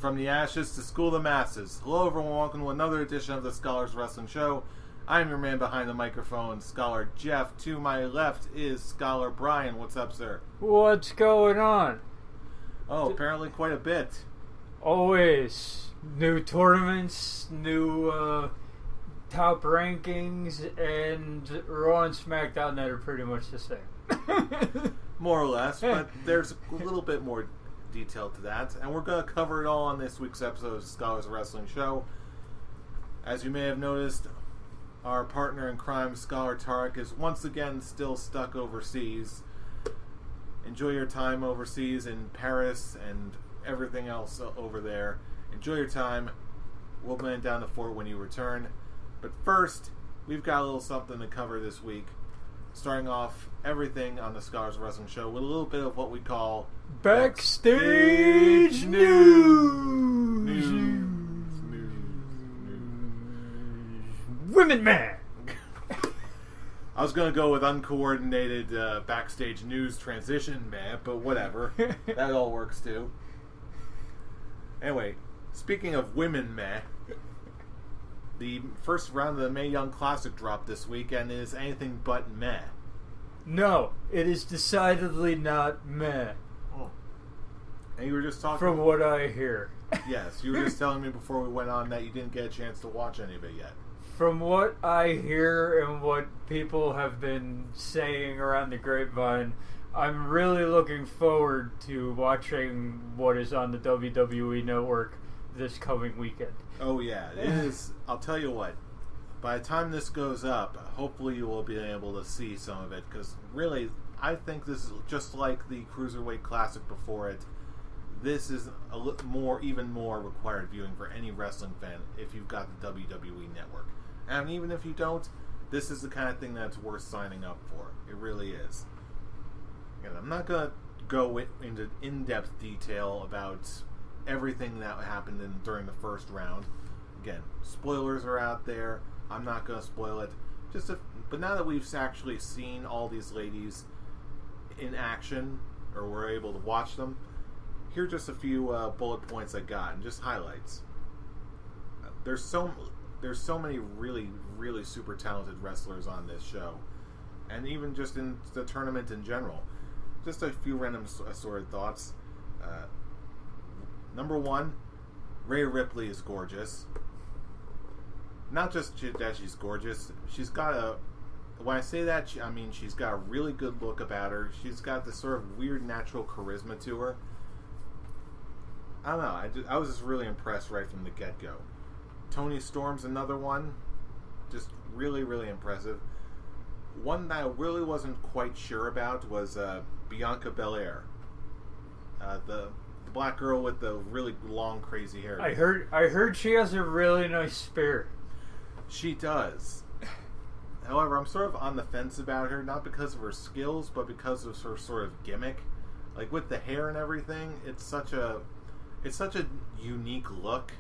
From the ashes to school the masses. Hello everyone, welcome to another edition of the Scholars Wrestling Show. I'm your man behind the microphone, Scholar Jeff. To my left is Scholar Brian. What's up, sir? What's going on? Oh, apparently quite a bit. Always. New tournaments, new top rankings, and Raw and SmackDown that are pretty much the same. More or less, but there's a little bit more detail to that, and we're going to cover it all on this week's episode of Scholars Wrestling Show. As you may have noticed, our partner in crime, Scholar Tarek, is once again still stuck overseas. Enjoy your time overseas in Paris and everything else over there. Enjoy your time. We'll land down to Fort when you return. But first, we've got a little something to cover this week. Starting off everything on the Scholars Wrestling Show with a little bit of what we call Backstage News. Women Man. I was going to go with uncoordinated backstage news transition, man, but whatever. That all works too. Anyway, speaking of women, man, the first round of the Mae Young Classic dropped this week and is anything but meh. No, it is decidedly not meh. Oh. And you were just talking... From what I hear. Yes, you were just telling me before we went on that you didn't get a chance to watch any of it yet. From what I hear and what people have been saying around the grapevine, I'm really looking forward to watching what is on the WWE Network this coming weekend. Oh yeah, it is. I'll tell you what, by the time this goes up, hopefully you will be able to see some of it, because really, I think this is just like the Cruiserweight Classic before it. This is even more required viewing for any wrestling fan if you've got the WWE Network. And even if you don't, this is the kind of thing that's worth signing up for. It really is. And I'm not going to go into in-depth detail about everything that happened during the first round. Again, spoilers are out there. I'm not going to spoil it. But now that we've actually seen all these ladies in action, or we're able to watch them, here are just a few bullet points I got, and just highlights. There's so many really, really super talented wrestlers on this show, and even just in the tournament in general. Just a few random assorted thoughts. Number one, Rhea Ripley is gorgeous. Not just that she's gorgeous. She's got when I say that, I mean she's got a really good look about her. She's got this sort of weird natural charisma to her. I don't know. I was just really impressed right from the get-go. Toni Storm's another one. Just really, really impressive. One that I really wasn't quite sure about was Bianca Belair. The black girl with the really long, crazy hair. I heard she has a really nice spirit. She does. However, I'm sort of on the fence about her, not because of her skills, but because of her sort of gimmick. Like with the hair and everything, it's such a unique look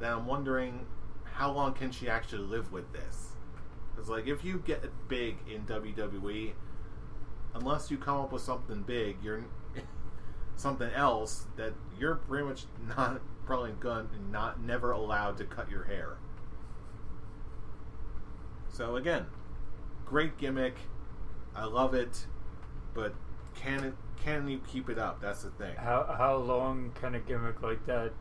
that I'm wondering how long can she actually live with this. Because like if you get big in WWE, unless you come up with something big, you're something else that you're pretty much never allowed to cut your hair. So again, great gimmick. I love it, but can you keep it up? That's the thing. How long can a gimmick like that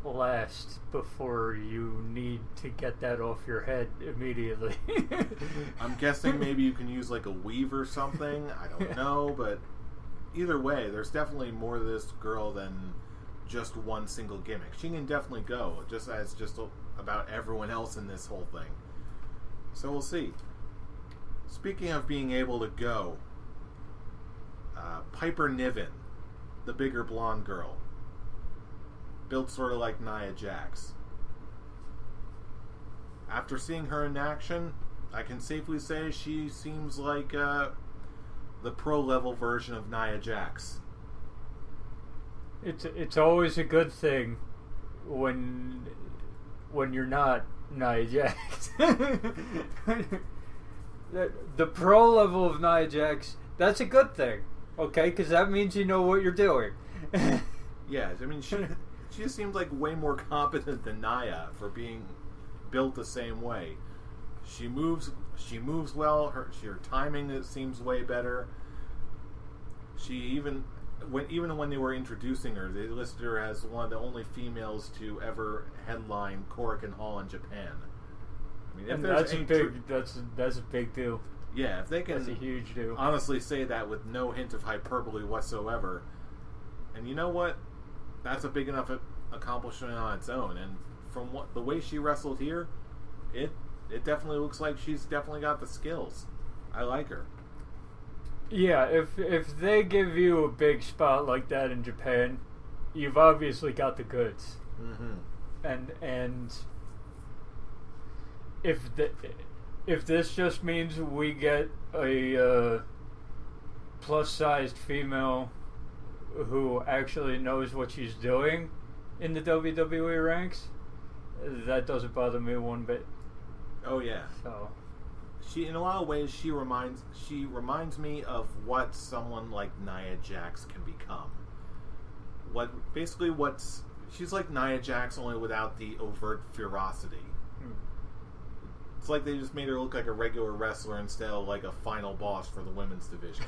last before you need to get that off your head immediately? I'm guessing maybe you can use like a weave or something. I don't know, but either way, there's definitely more to this girl than just one single gimmick. She can definitely go, just as about everyone else in this whole thing. So we'll see. Speaking of being able to go, Piper Niven, the bigger blonde girl, built sort of like Nia Jax. after seeing her in action, I can safely say she seems like the pro-level version of Nia Jax. It's always a good thing when you're not Nia Jax. The pro level of Nia Jax, that's a good thing, okay? Because that means you know what you're doing. Yeah, I mean, she just seems like way more competent than Nia for being built the same way. She moves well. Her timing, it seems way better. She even when they were introducing her, they listed her as one of the only females to ever headline Korakuen Hall in Japan. I mean, if that's a big deal. Yeah, if they can, that's a huge deal. Honestly, say that with no hint of hyperbole whatsoever, and you know what? That's a big enough accomplishment on its own. And from the way she wrestled here, it definitely looks like she's definitely got the skills. I like her. Yeah, if they give you a big spot like that in Japan, you've obviously got the goods. Mm-hmm. And if this just means we get a plus-sized female who actually knows what she's doing in the WWE ranks, that doesn't bother me one bit. Oh yeah. So she, in a lot of ways, she reminds me of what someone like Nia Jax can become. She's like Nia Jax, only without the overt ferocity. It's like they just made her look like a regular wrestler instead of like a final boss for the women's division.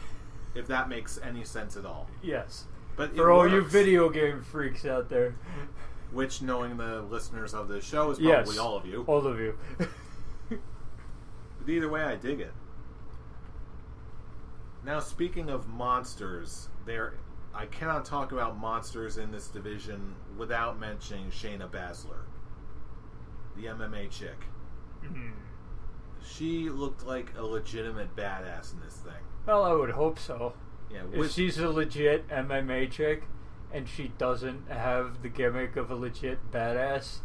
If that makes any sense at all. Yes. But for all you video game freaks out there. Which, knowing the listeners of this show, is probably all of you. All of you. But either way, I dig it. Now, speaking of monsters, I cannot talk about monsters in this division without mentioning Shayna Baszler, the MMA chick. Mm-hmm. She looked like a legitimate badass in this thing. Well, I would hope so. Yeah, if she's a legit MMA chick and she doesn't have the gimmick of a legit badass,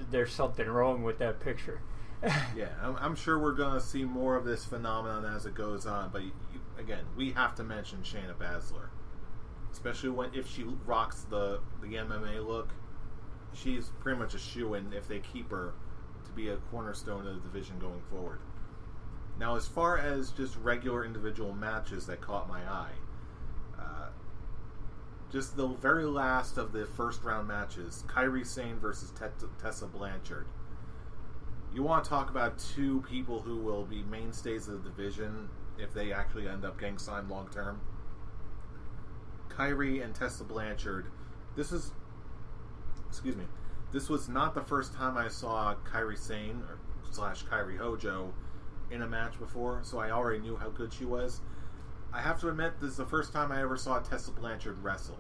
there's something wrong with that picture. Yeah, I'm sure we're going to see more of this phenomenon as it goes on, but again, we have to mention Shayna Baszler. Especially if she rocks the MMA look. She's pretty much a shoo-in if they keep her to be a cornerstone of the division going forward. Now, as far as just regular individual matches that caught my eye, just the very last of the first round matches, Kairi Sane versus Tessa Blanchard. You want to talk about two people who will be mainstays of the division if they actually end up getting signed long term? Kairi and Tessa Blanchard. This was not the first time I saw Kairi Sane / Kairi Hojo in a match before, so I already knew how good she was. I have to admit, this is the first time I ever saw Tessa Blanchard wrestle.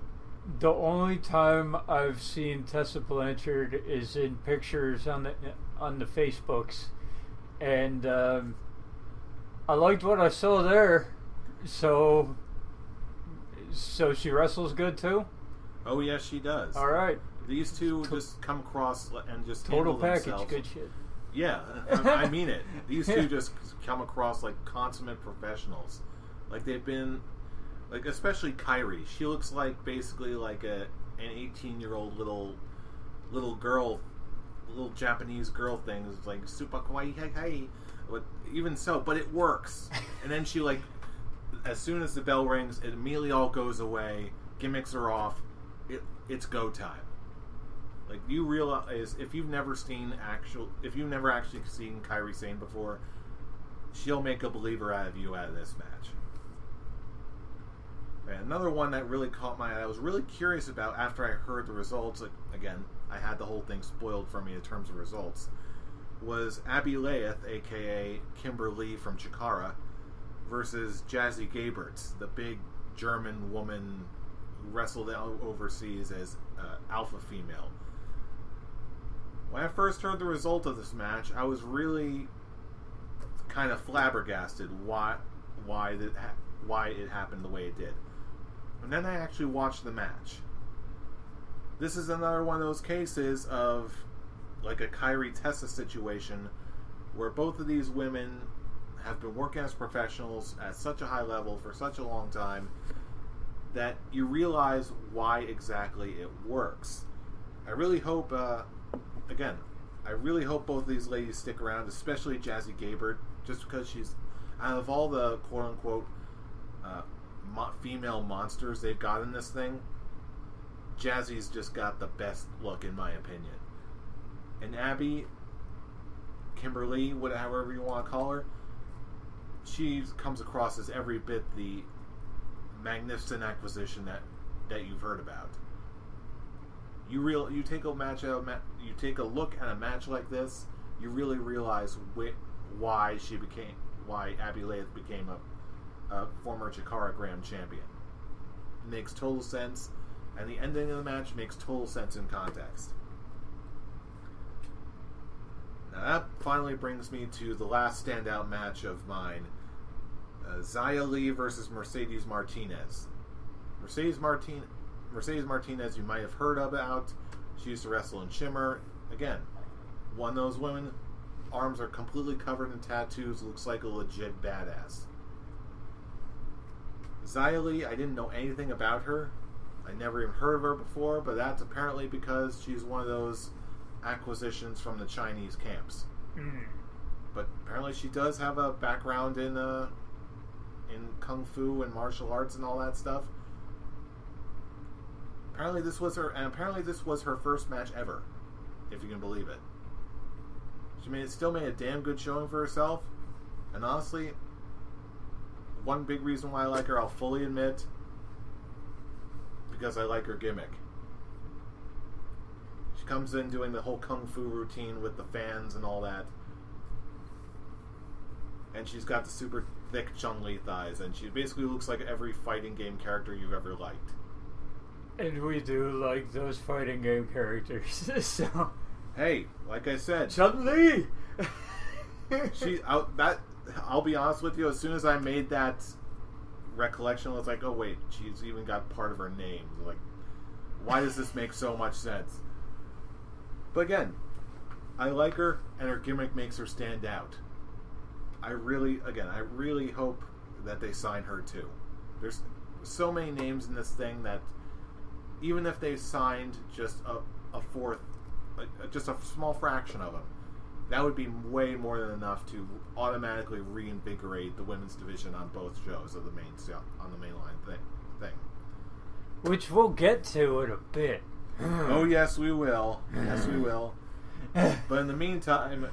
The only time I've seen Tessa Blanchard is in pictures on the Facebooks, and I liked what I saw there. So she wrestles good too? Oh yes, she does. All right. These two just come across and just total package, themselves. Good shit. Yeah, I mean it. These two just come across like consummate professionals. Like they've been, like especially Kairi. She looks like basically like an 18-year-old little girl, little Japanese girl thing. It's like super kawaii, hey. But even so, but it works. And then she like, as soon as the bell rings, it immediately all goes away. Gimmicks are off. It's go time. Like you realize if you've never actually seen Kairi Sane before, she'll make a believer out of you out of this match. And another one that really caught my eye, I was really curious about after I heard the results. Like, again, I had the whole thing spoiled for me in terms of results. Was Abby Layeth, aka Kimberly from Chikara, versus Jazzy Gaberts, the big German woman who wrestled overseas as alpha female. When I first heard the result of this match, I was really kind of flabbergasted why it happened the way it did. And then I actually watched the match. This is another one of those cases of like a Kairi Tessa situation where both of these women have been working as professionals at such a high level for such a long time that you realize why exactly it works. I really hope, I really hope both of these ladies stick around, especially Jazzy Gabert, just because she's, out of all the quote-unquote female monsters they've got in this thing, Jazzy's just got the best look, in my opinion. And Abby, Kimberly, however you want to call her, she comes across as every bit the magnificent acquisition that you've heard about. You take a look at a match like this, you really realize why Abby Lath became a former Chikara Grand Champion. It makes total sense, and the ending of the match makes total sense in context. Now that finally brings me to the last standout match of mine. Xia Li versus Mercedes Martinez. Mercedes Martinez you might have heard about. She used to wrestle in Shimmer. Again, one of those women, arms are completely covered in tattoos, looks like a legit badass. Xia Li, I didn't know anything about her. I never even heard of her before, but that's apparently because she's one of those acquisitions from the Chinese camps. But apparently she does have a background in kung fu and martial arts and all that stuff. Apparently this was her first match ever, if you can believe it. She still made a damn good showing for herself, and honestly, one big reason why I like her, I'll fully admit, because I like her gimmick. She comes in doing the whole kung fu routine with the fans and all that, and she's got the super thick Chun-Li thighs, and she basically looks like every fighting game character you've ever liked. And we do like those fighting game characters, so... Hey, like I said... Chun-Li! I'll be honest with you, as soon as I made that recollection, I was like, oh wait, she's even got part of her name. Like, why does this make so much sense? But again, I like her, and her gimmick makes her stand out. I really hope that they sign her too. There's so many names in this thing that even if they signed just a fourth, just a small fraction of them, that would be way more than enough to automatically reinvigorate the women's division on both shows of the mainline thing. Which we'll get to in a bit. Oh yes, we will. Yes, we will. But in the meantime,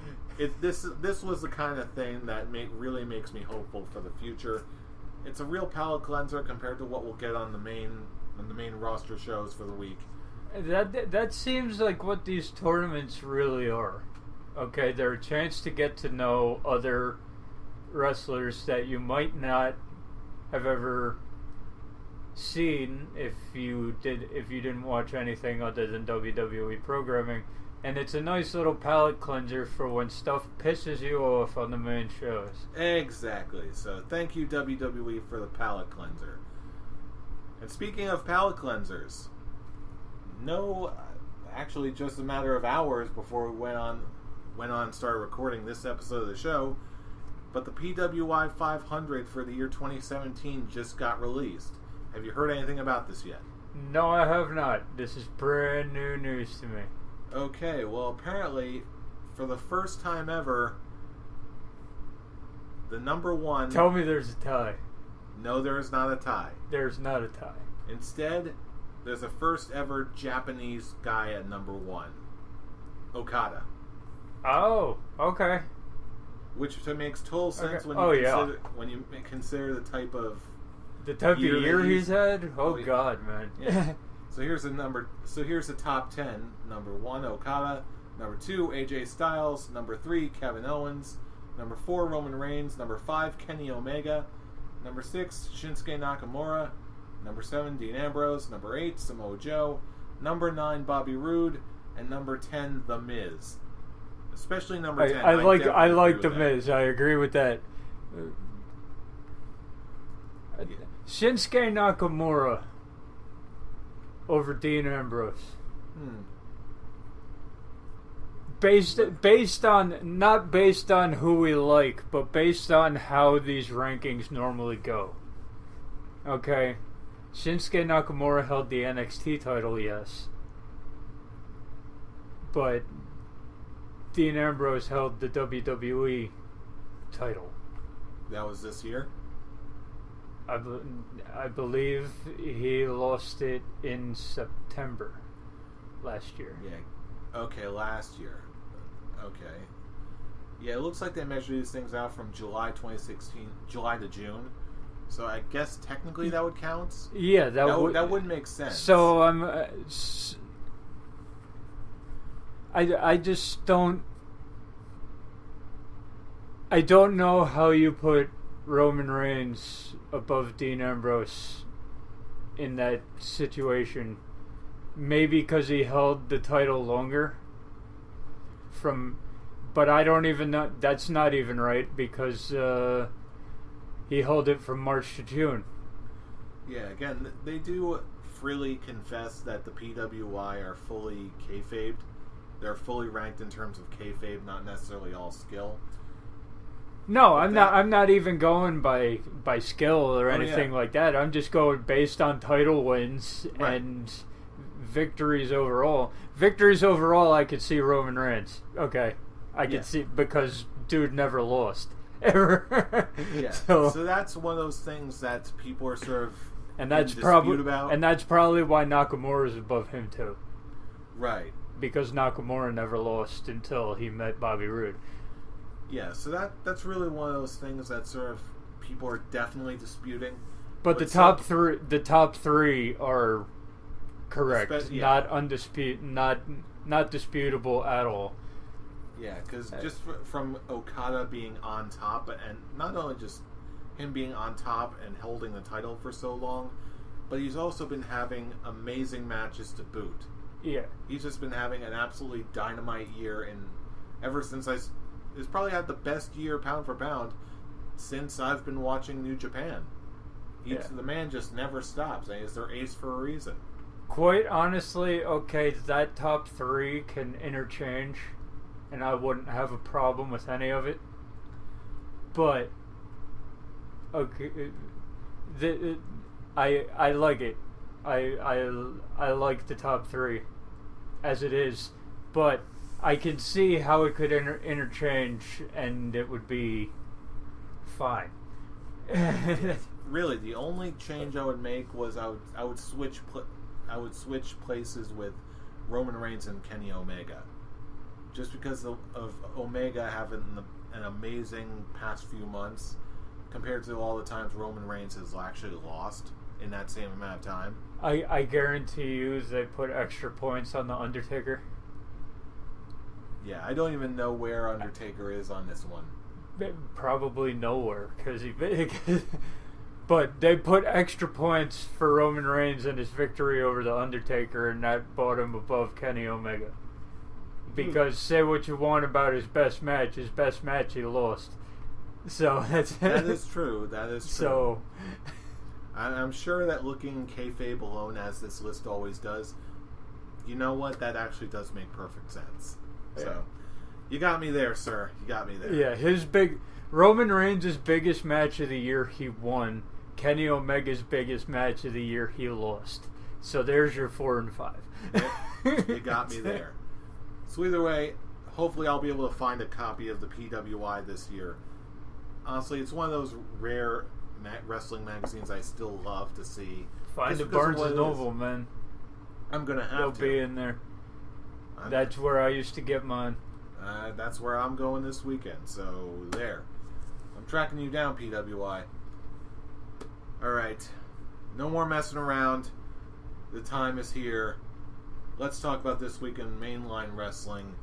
this was the kind of thing that really makes me hopeful for the future. It's a real palate cleanser compared to what we'll get on the main roster shows for the week. That seems like what these tournaments really are. Okay, they're a chance to get to know other wrestlers that you might not have ever seen if you didn't watch anything other than WWE programming. And it's a nice little palate cleanser for when stuff pisses you off on the main shows. Exactly. So thank you, WWE, for the palate cleanser. And speaking of palate cleansers, actually just a matter of hours before we went on and started recording this episode of the show, but the PWI 500 for the year 2017 just got released. Have you heard anything about this yet? No, I have not. This is brand new news to me. Okay, well, apparently, for the first time ever, the number one... Tell me there's a tie. No, there is not a tie. There's not a tie. Instead, there's a first ever Japanese guy at number one. Okada. Oh, okay. Which makes total sense when you consider the type of... The type of year he's had? Oh, God, man. Yeah. So here's the top 10. Number 1, Okada. Number 2, AJ Styles. Number 3, Kevin Owens. Number 4, Roman Reigns. Number 5, Kenny Omega. Number 6, Shinsuke Nakamura. Number 7, Dean Ambrose. Number 8, Samoa Joe. Number 9, Bobby Roode. And number 10, The Miz. Especially number 10. I like The Miz. I agree with that. Yeah. Shinsuke Nakamura over Dean Ambrose. based on not based on who we like, but based on how these rankings normally go. Okay, Shinsuke Nakamura held the NXT title, yes, but Dean Ambrose held the WWE title. That was this year? I believe he lost it in September last year. Yeah. Okay, last year. Okay. Yeah, it looks like they measure these things out from July 2016, July to June. So I guess technically that would count. Yeah, that would make sense. So I just don't. I don't know how you put Roman Reigns above Dean Ambrose in that situation. Maybe because he held the title longer. But I don't even know. That's not even right because he held it from March to June. Yeah, again, they do freely confess that the PWI are fully kayfabed. They're fully ranked in terms of kayfabe, not necessarily all skill. No, I'm not even going by skill or anything like that. I'm just going based on title wins and victories overall. Victories overall, I could see Roman Reigns. Okay, I could see because dude never lost ever. Yeah. So that's one of those things that people are sort of and that's probably about. And that's probably why Nakamura is above him too. Right. Because Nakamura never lost until he met Bobby Roode. Yeah, so that's really one of those things that sort of people are definitely disputing. But the top three are correct, not undisputed, not disputable at all. Yeah, because just from Okada being on top, and not only just him being on top and holding the title for so long, but he's also been having amazing matches to boot. Yeah, he's just been having an absolutely dynamite year, and ever since he's probably had the best year pound for pound since I've been watching New Japan. The man just never stops, and he's their ace for a reason. Quite honestly, okay, that top three can interchange, and I wouldn't have a problem with any of it. But okay, I like it. I like the top three as it is, but I can see how it could interchange and it would be fine. Really, the only change I would make was I would switch places with Roman Reigns and Kenny Omega, just because of Omega having an amazing past few months compared to all the times Roman Reigns has actually lost in that same amount of time. I guarantee you they put extra points on the Undertaker. Yeah, I don't even know where Undertaker is on this one. Probably nowhere, because but they put extra points for Roman Reigns and his victory over the Undertaker, and that brought him above Kenny Omega. Because say what you want about his best match he lost. So that is true. That is true. So I'm sure that looking kayfabe alone, as this list always does, you know what? That actually does make perfect sense. Yeah. So you got me there, sir. You got me there. Yeah, Roman Reigns' biggest match of the year he won. Kenny Omega's biggest match of the year he lost. So there's your 4 and 5. You got me there. So either way, hopefully I'll be able to find a copy of the PWI this year. Honestly, it's one of those rare wrestling magazines I still love to see. Find a Barnes & Noble, man. I'm going to have They'll to. be in there. That's where I used to get mine. That's where I'm going this weekend. So there. I'm tracking you down, PWI. Alright. No more messing around. The time is here. Let's talk about this week in mainline wrestling.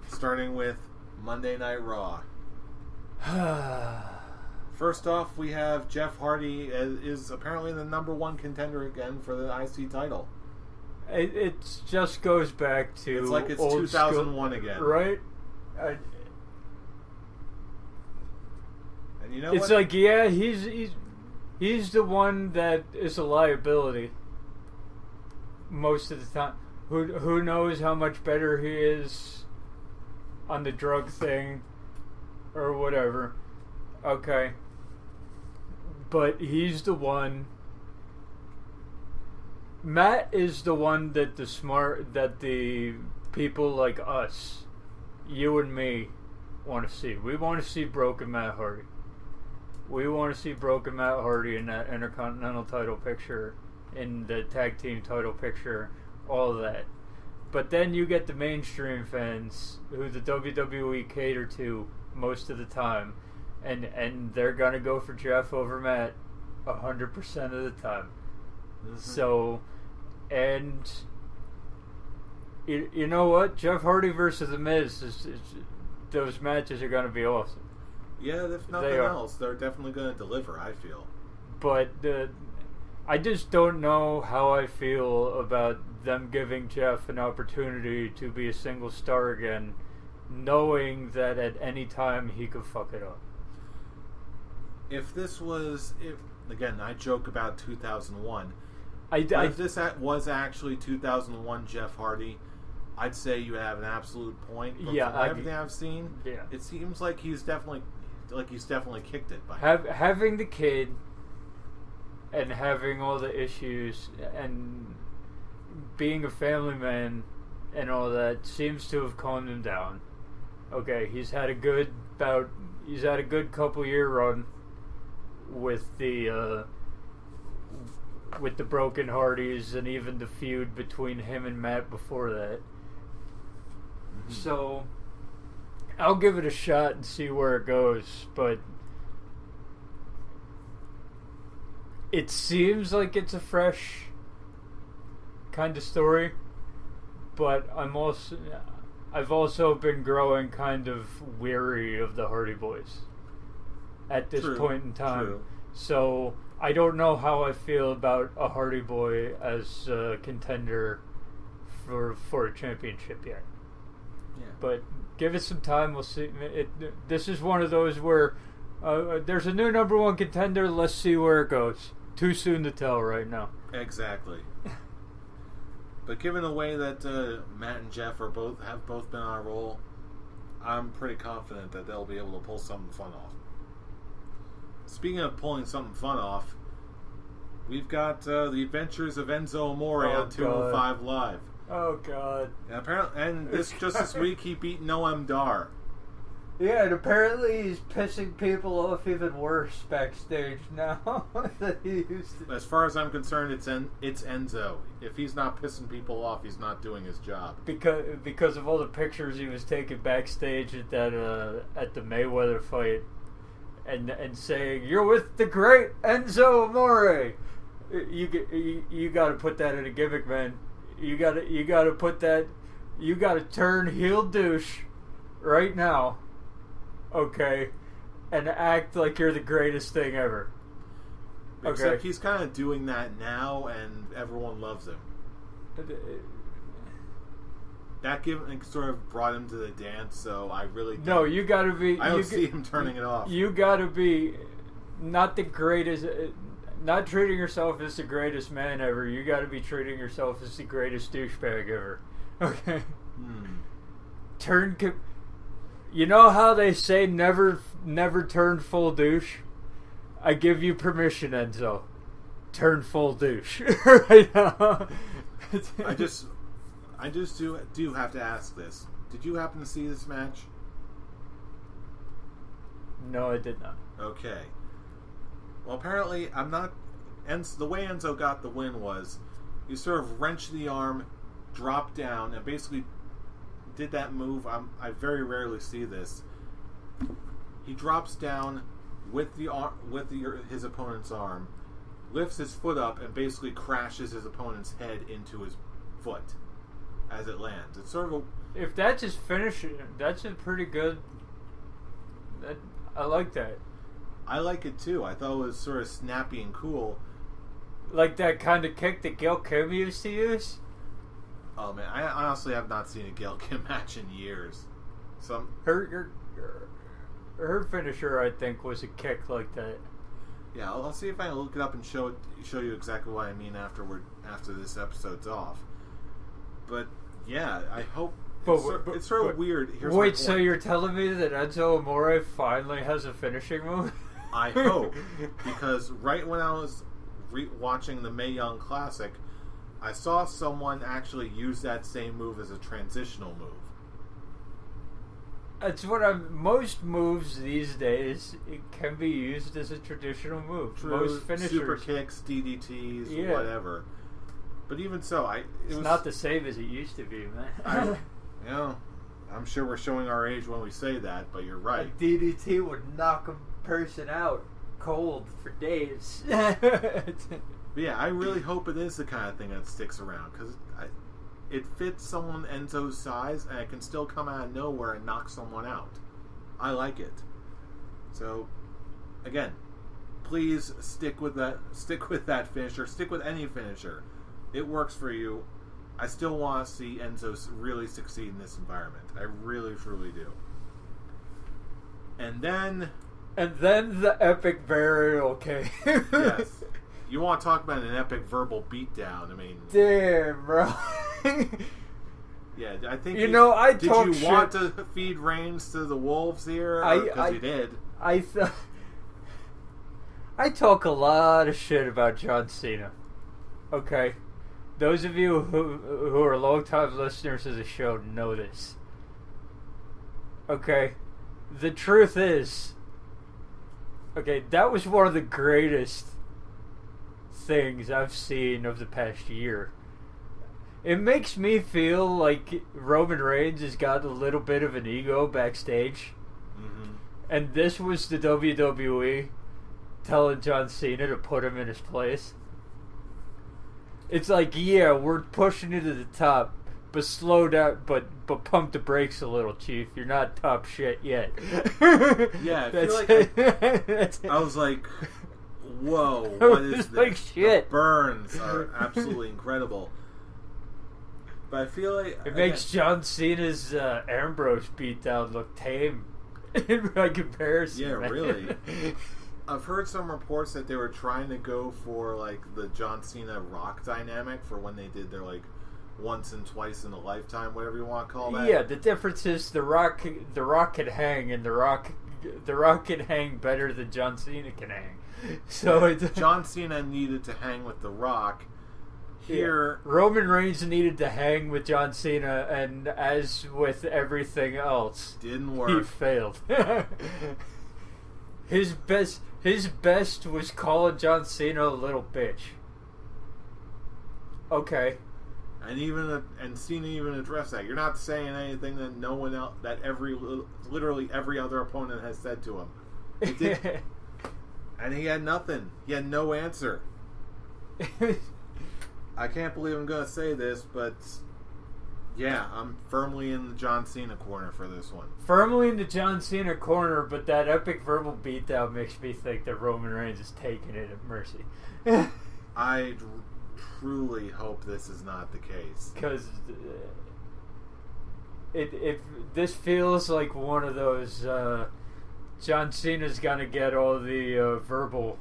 Starting with Monday Night Raw. First off, we have Jeff Hardy is apparently the number one contender again for the IC title. It just goes back to it's like it's old 2001 school, again, right? And you know it's what? like he's the one that is a liability most of the time. Who knows how much better he is on the drug thing or whatever. Okay. But he's the one. Matt is the one that the people like us, you and me, want to see. We want to see broken Matt Hardy. We want to see broken Matt Hardy in that Intercontinental title picture, in the tag team title picture, all of that. But then you get the mainstream fans who the WWE cater to most of the time, and they're gonna go for Jeff over Matt 100% of the time. Mm-hmm. So, and you know what? Jeff Hardy versus The Miz those matches are gonna be awesome. Yeah, if nothing else, they're definitely going to deliver, I feel. But I just don't know how I feel about them giving Jeff an opportunity to be a single star again, knowing that at any time he could fuck it up. If this was... Again, I joke about 2001. If this was actually 2001 Jeff Hardy... I'd say you have an absolute point. But from everything I've seen, it seems like he's definitely kicked it by having the kid and having all the issues and being a family man and all that seems to have calmed him down. Okay, he's had a good couple year run with the Broken Hardys and even the feud between him and Matt before that. Mm-hmm. So I'll give it a shot and see where it goes, but it seems like it's a fresh kind of story, but I've also been growing kind of weary of the Hardy Boys at this point in time. True. So I don't know how I feel about a Hardy Boy as a contender for a championship yet. Yeah. But give it some time. We'll see. This is one of those where there's a new number one contender. Let's see where it goes. Too soon to tell right now. Exactly. But given the way that Matt and Jeff have both been on a roll, I'm pretty confident that they'll be able to pull something fun off. Speaking of pulling something fun off, we've got the Adventures of Enzo Amore on 205 Live. Oh God! And this week he beat Noam Dar. Yeah, and apparently he's pissing people off even worse backstage now than he used to. As far as I'm concerned, it's Enzo. If he's not pissing people off, he's not doing his job. Because of all the pictures he was taking backstage at the Mayweather fight, and saying you're with the great Enzo Amore. You got to put that in a gimmick, man. You got to put that. You got to turn heel douche right now. Okay, and act like you're the greatest thing ever. Except he's kind of doing that now, and everyone loves him. That gimmick sort of brought him to the dance, so I really don't. No, you got to be. I don't see him turning it off. You got to be not the greatest. Not treating yourself as the greatest man ever. You got to be treating yourself as the greatest douchebag ever. Okay. Turn. You know how they say never turn full douche? I give you permission, Enzo. Turn full douche right now. I just do have to ask this. Did you happen to see this match? No, I did not. Okay. Well, apparently, the way Enzo got the win was he sort of wrenched the arm, dropped down, and basically did that move. I very rarely see this. He drops down with his opponent's arm, lifts his foot up, and basically crashes his opponent's head into his foot as it lands. It's sort of if that's his finish, that's a pretty good. I like that. I like it too. I thought it was sort of snappy and cool. Like that kind of kick that Gail Kim used to use? Oh man, I honestly have not seen a Gail Kim match in years. Her finisher, I think, was a kick like that. Yeah, I'll see if I can look it up and show you exactly what I mean after this episode's off. But yeah, I hope It's sort of weird. Here's wait, so you're telling me that Enzo Amore finally has a finishing move? I hope, because right when I was watching the Mae Young Classic, I saw someone actually use that same move as a transitional move. That's what most moves these days can be used as a traditional move. True, most finishers, super kicks, DDTs, whatever. But even so, it's not the same as it used to be, man. I'm sure we're showing our age when we say that, but you're right. A DDT would knock a person out cold for days. But yeah, I really hope it is the kind of thing that sticks around, because it fits someone Enzo's size, and it can still come out of nowhere and knock someone out. I like it. So, again, please stick with that finisher. Stick with any finisher. It works for you. I still want to see Enzo really succeed in this environment. I really, truly do. And then the epic burial came. Yes. You want to talk about an epic verbal beatdown? I mean, damn, bro. Yeah, I think did you want to feed Reigns to the wolves here? Because you did. I talk a lot of shit about John Cena. Okay, those of you who are long-time listeners of the show know this. Okay, the truth is, okay, that was one of the greatest things I've seen of the past year. It makes me feel like Roman Reigns has got a little bit of an ego backstage. Mm-hmm. And this was the WWE telling John Cena to put him in his place. It's like, yeah, we're pushing you to the top, but slow down, but pump the brakes a little, Chief. You're not top shit yet. Yeah, I feel like I was like, whoa, what is this? Like shit. The burns are absolutely incredible. But I feel like it makes John Cena's Ambrose beatdown look tame by comparison. Yeah, man. Really. I've heard some reports that they were trying to go for like the John Cena Rock dynamic for when they did their like once and twice in a lifetime, whatever you want to call that. Yeah, the difference is the Rock can hang, and the Rock can hang better than John Cena can hang. So John Cena needed to hang with the Rock. Here, Roman Reigns needed to hang with John Cena, and as with everything else, didn't work. He failed. His best was calling John Cena a little bitch. Okay. And Cena even addressed that. You're not saying anything that no one else, that literally every other opponent has said to him. He did, and he had nothing. He had no answer. I can't believe I'm going to say this, but yeah, I'm firmly in the John Cena corner for this one. Firmly in the John Cena corner, but that epic verbal beatdown makes me think that Roman Reigns is taking it at mercy. I truly hope this is not the case. Because this feels like one of those John Cena's going to get all the verbal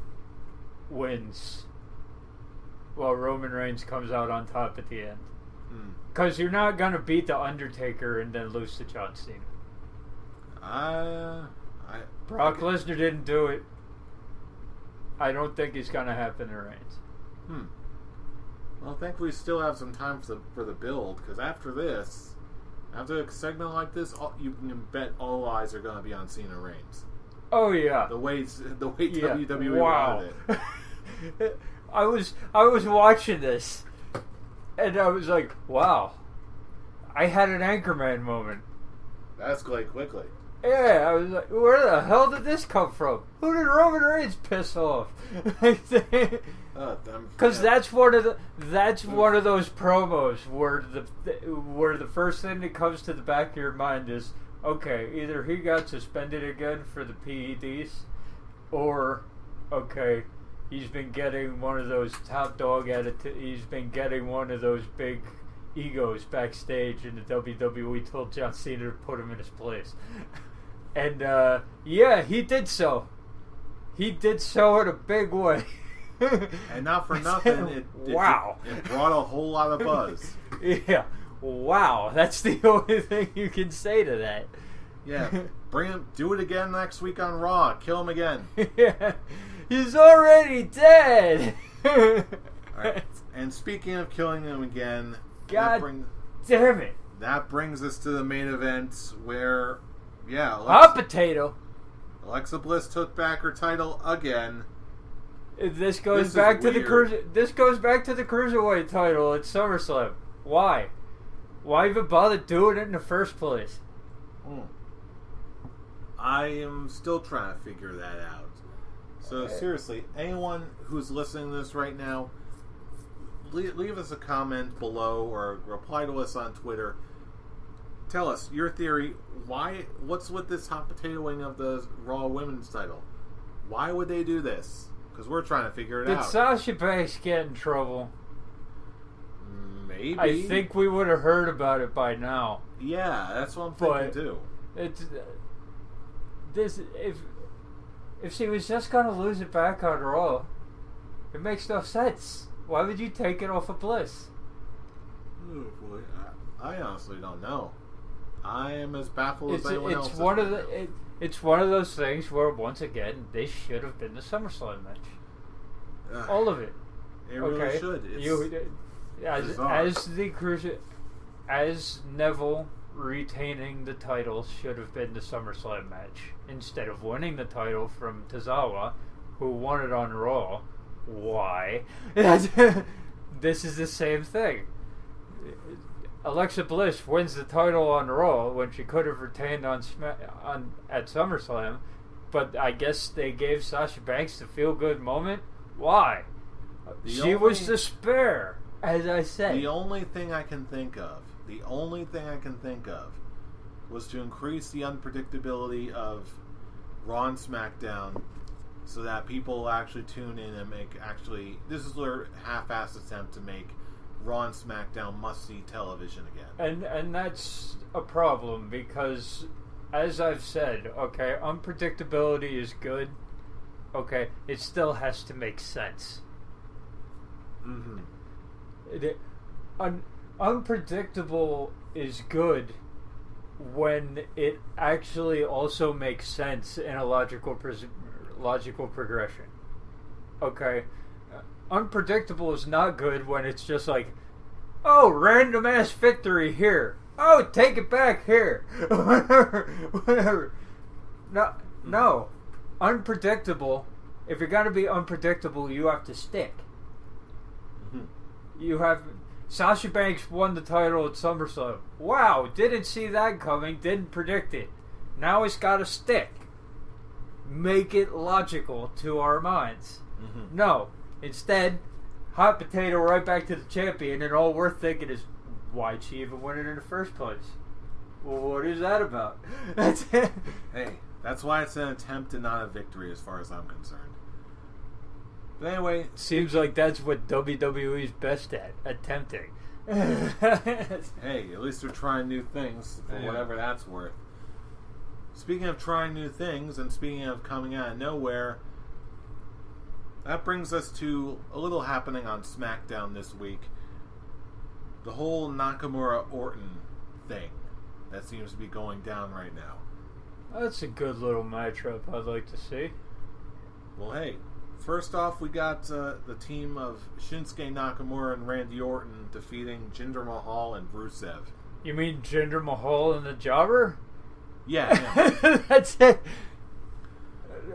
wins, while Roman Reigns comes out on top at the end. Because you're not going to beat The Undertaker and then lose to John Cena. Brock Lesnar didn't do it. I don't think it's going to happen to Reigns. Well, thankfully we still have some time for the build, because after this, after a segment like this, you can bet all eyes are going to be on Cena Reigns. Oh, yeah. The way WWE wanted it. I was watching this, and I was like, wow, I had an Anchorman moment. That escalated quickly. Yeah, I was like, where the hell did this come from? Who did Roman Reigns piss off? Because that's one of those promos where the first thing that comes to the back of your mind is, okay, either he got suspended again for the PEDs, or okay, he's been getting one of those top dog attitude. He's been getting one of those big egos backstage, and the WWE told John Cena to put him in his place. And yeah, he did so. He did so in a big way. And not for nothing, it brought a whole lot of buzz. Yeah. Wow, that's the only thing you can say to that. Yeah, bring him. Do it again next week on Raw. Kill him again. Yeah, he's already dead. All right. And speaking of killing him again, God damn it! That brings us to the main event where, hot potato. Alexa Bliss took back her title again. This goes back to the cruiserweight title at SummerSlam. Why? Why even bother doing it in the first place? I am still trying to figure that out. So seriously, anyone who's listening to this right now, leave us a comment below or reply to us on Twitter. Tell us your theory. What's with this hot potatoing of the Raw Women's title? Why would they do this? Because we're trying to figure it out. Did Sasha Banks get in trouble? Maybe. I think we would have heard about it by now. Yeah, that's what I'm thinking too. If she was just gonna lose it back on Raw, it makes no sense. Why would you take it off of Bliss? Oh boy, I honestly don't know. I am as baffled as anyone else. It's one of those things where, once again, this should have been the SummerSlam match. All of it. It really should. As Neville retaining the title should have been the SummerSlam match instead of winning the title from Tozawa, who won it on Raw. Why? This is the same thing. Alexa Bliss wins the title on Raw when she could have retained at SummerSlam, but I guess they gave Sasha Banks the feel-good moment. Why? She was the spare, as I said. The only thing I can think of was to increase the unpredictability of Raw and SmackDown so that people actually tune in and this is their half-assed attempt to make Raw and SmackDown must-see television again. And that's a problem because, as I've said, unpredictability is good. It still has to make sense. Unpredictable is good when it actually also makes sense in a logical progression. Unpredictable is not good when it's just like, oh, random ass victory here. Oh, take it back here. Whatever. No. Unpredictable. If you're gonna be unpredictable, you have to stick. You have Sasha Banks won the title at SummerSlam. Wow, didn't see that coming, didn't predict it. Now it's gotta stick. Make it logical to our minds. No. Instead, hot potato right back to the champion, and all we're thinking is, why'd she even win it in the first place? Well, what is that about? Hey, that's why it's an attempt and not a victory as far as I'm concerned. But anyway... Seems like that's what WWE's best at, attempting. Hey, at least they're trying new things, for whatever that's worth. Speaking of trying new things, and speaking of coming out of nowhere... That brings us to a little happening on SmackDown this week. The whole Nakamura-Orton thing that seems to be going down right now. That's a good little matchup I'd like to see. Well, hey, first off, we got the team of Shinsuke Nakamura and Randy Orton defeating Jinder Mahal and Rusev. You mean Jinder Mahal and the Jobber? Yeah. That's it.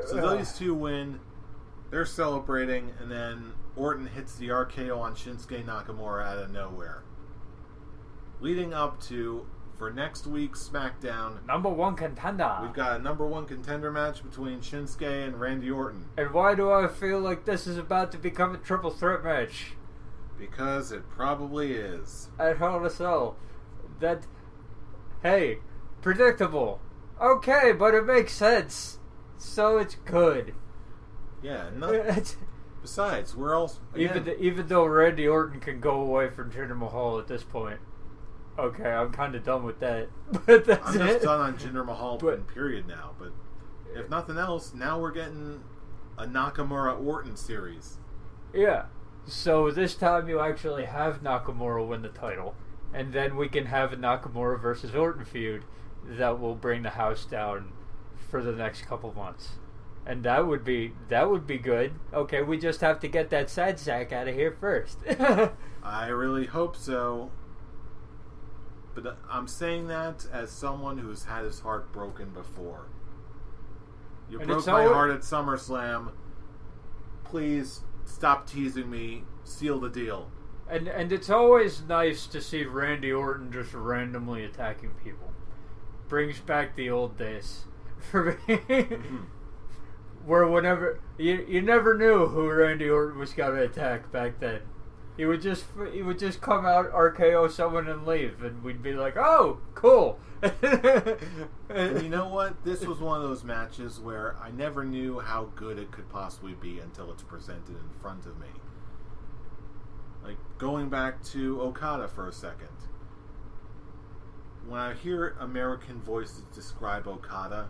So those two win. They're celebrating, and then Orton hits the RKO on Shinsuke Nakamura out of nowhere. Leading up to, for next week's SmackDown... Number one contender. We've got a number one contender match between Shinsuke and Randy Orton. And why do I feel like this is about to become a triple threat match? Because it probably is. At Hell in a Cell. Hey, predictable. Okay, but it makes sense. So it's good. Yeah, besides, we're all... Even though Randy Orton can go away from Jinder Mahal at this point. Okay, I'm kind of done with that. But I'm just done on Jinder Mahal period now. But if nothing else, now we're getting a Nakamura-Orton series. Yeah. So this time you actually have Nakamura win the title. and then we can have a Nakamura versus Orton feud that will bring the house down for the next couple months. And that would be good. Okay, we just have to get that sad sack out of here first. I really hope so. But I'm saying that as someone who's had his heart broken before. You broke my heart at SummerSlam. Please stop teasing me. Seal the deal. And it's always nice to see Randy Orton just randomly attacking people. Brings back the old days for me. Where whenever you never knew who Randy Orton was going to attack back then. He would just come out, RKO someone, and leave, and we'd be like, "Oh, cool." And you know what? This was one of those matches where I never knew how good it could possibly be until it's presented in front of me. Like, going back to Okada for a second. When I hear American voices describe Okada,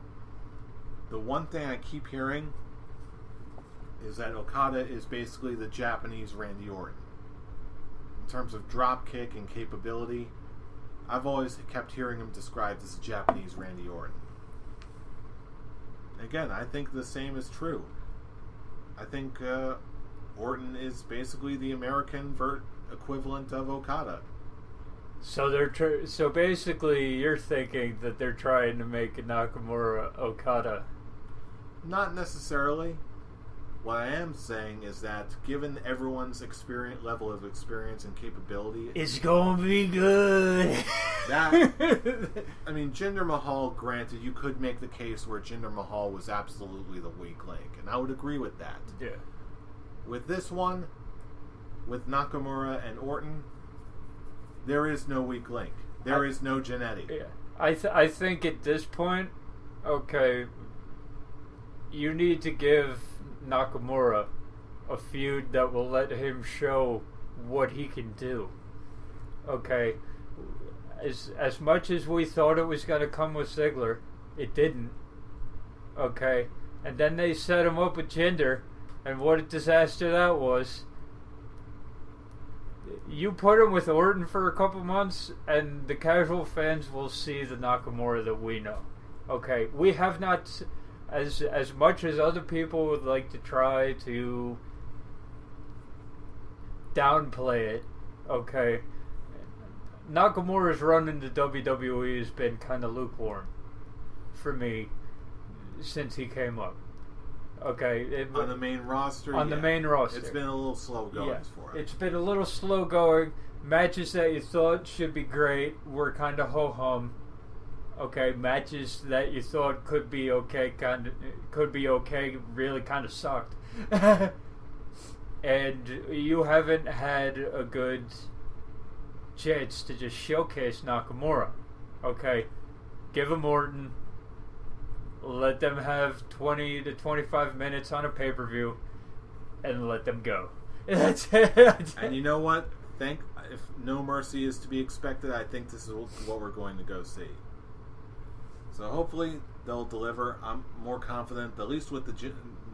the one thing I keep hearing is that Okada is basically the Japanese Randy Orton. In terms of drop kick and capability, I've always kept hearing him described as the Japanese Randy Orton. Again, I think the same is true. I think Orton is basically the American equivalent of Okada. So basically, you're thinking that they're trying to make Nakamura Okada. Not necessarily. What I am saying is that given everyone's level of experience and capability, it's gonna be good. Jinder Mahal, granted, you could make the case where Jinder Mahal was absolutely the weak link, and I would agree with that. Yeah. With this one, with Nakamura and Orton, there is no weak link. There is no Jannetty. Yeah. I think at this point, okay, you need to give Nakamura a feud that will let him show what he can do. Okay, as much as we thought it was going to come with Ziggler, it didn't. Okay, and then they set him up with Jinder, and what a disaster that was. You put him with Orton for a couple months, and the casual fans will see the Nakamura that we know. Okay, we have not, as much as other people would like to try to downplay it. Okay, Nakamura's run into WWE has been kind of lukewarm for me since he came up. Okay, on the main roster. The main roster, it's been a little slow going for him. It's been a little slow going. Matches that you thought should be great were kind of ho hum. Okay, matches that you thought could be okay, really kind of sucked. And you haven't had a good chance to just showcase Nakamura. Okay, give him Orton. Let them have 20 to 25 minutes on a pay-per-view, and let them go. That's it. And you know what? If No Mercy is to be expected, I think this is what we're going to go see. So hopefully they'll deliver. I'm more confident, at least with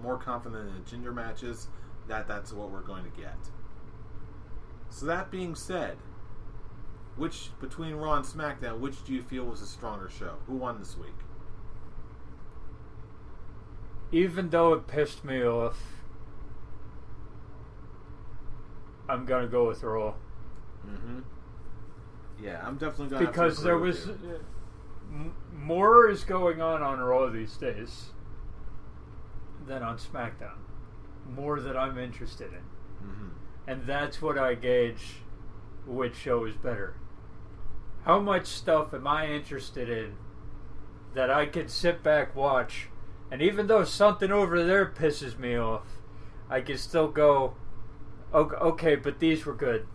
more confident in the Jinder matches, that's what we're going to get. So that being said, between Raw and SmackDown, which do you feel was a stronger show? Who won this week? Even though it pissed me off, I'm gonna go with Raw. Mm-hmm. Yeah, I'm definitely gonna because there was more is going on Raw these days than on SmackDown. More that I'm interested in, and that's what I gauge which show is better. How much stuff am I interested in that I can sit back, watch, and even though something over there pisses me off, I can still go, okay, but these were good.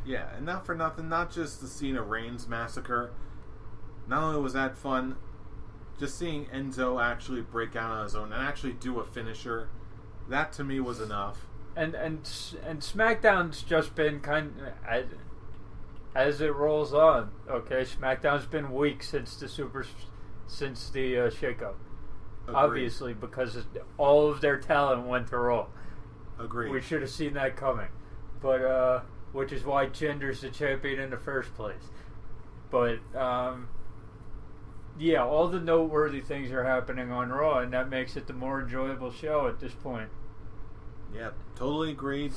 Yeah, and not for nothing, not just the Cena Reigns massacre. Not only was that fun, just seeing Enzo actually break out on his own and actually do a finisher, that to me was enough. And SmackDown's just been kind of, as it rolls on. Okay, SmackDown's been weak since the shakeup. Agreed. Obviously, because all of their talent went to Raw. Agreed. We should have seen that coming. But which is why Jinder's the champion in the first place. But, yeah, all the noteworthy things are happening on Raw, and that makes it the more enjoyable show at this point. Yeah, totally agreed.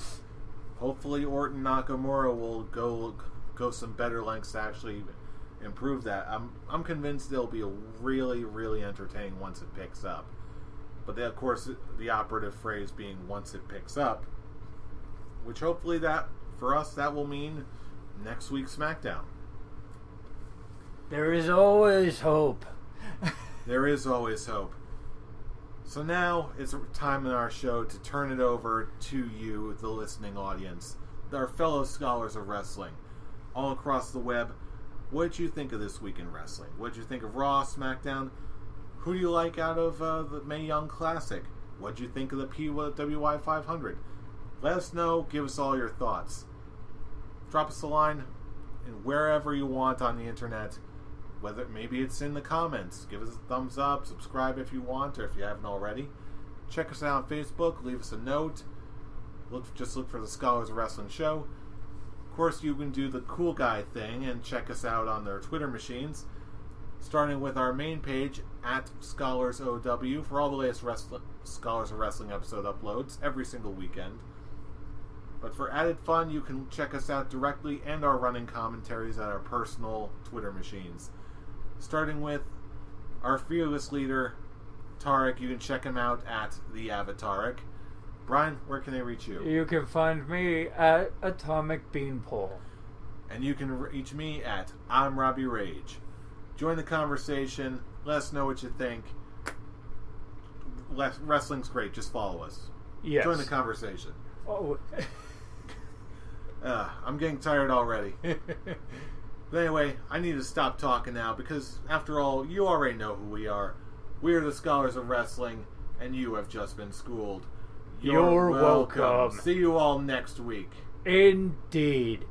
Hopefully Orton Nakamura will go some better lengths to actually improve that. I'm convinced it'll be really, really entertaining once it picks up. But then, of course, the operative phrase being once it picks up, which hopefully that, for us, that will mean next week's SmackDown. There is always hope. There is always hope. So now it's time in our show to turn it over to you, the listening audience, our fellow scholars of wrestling, all across the web. What did you think of this week in wrestling? What did you think of Raw, SmackDown? Who do you like out of the Mae Young Classic? What did you think of the PWI 500? Let us know. Give us all your thoughts. Drop us a line and wherever you want on the internet. Whether maybe it's in the comments. Give us a thumbs up. Subscribe if you want, or if you haven't already. Check us out on Facebook. Leave us a note. Just look for the Scholars of Wrestling Show. Of course, you can do the cool guy thing and check us out on their Twitter machines. Starting with our main page at ScholarsOW for all the latest Scholars of Wrestling episode uploads every single weekend. But for added fun, you can check us out directly and our running commentaries at our personal Twitter machines. Starting with our fearless leader, Tarek. You can check him out at the Avataric. Brian, where can they reach you? You can find me at Atomic Beanpole. And you can reach me at I'm Robbie Rage. Join the conversation. Let us know what you think. Wrestling's great. Just follow us. Yes. Join the conversation. Oh. I'm getting tired already. But anyway, I need to stop talking now because, after all, you already know who we are. We are the Scholars of Wrestling, and you have just been schooled. You're welcome. See you all next week. Indeed.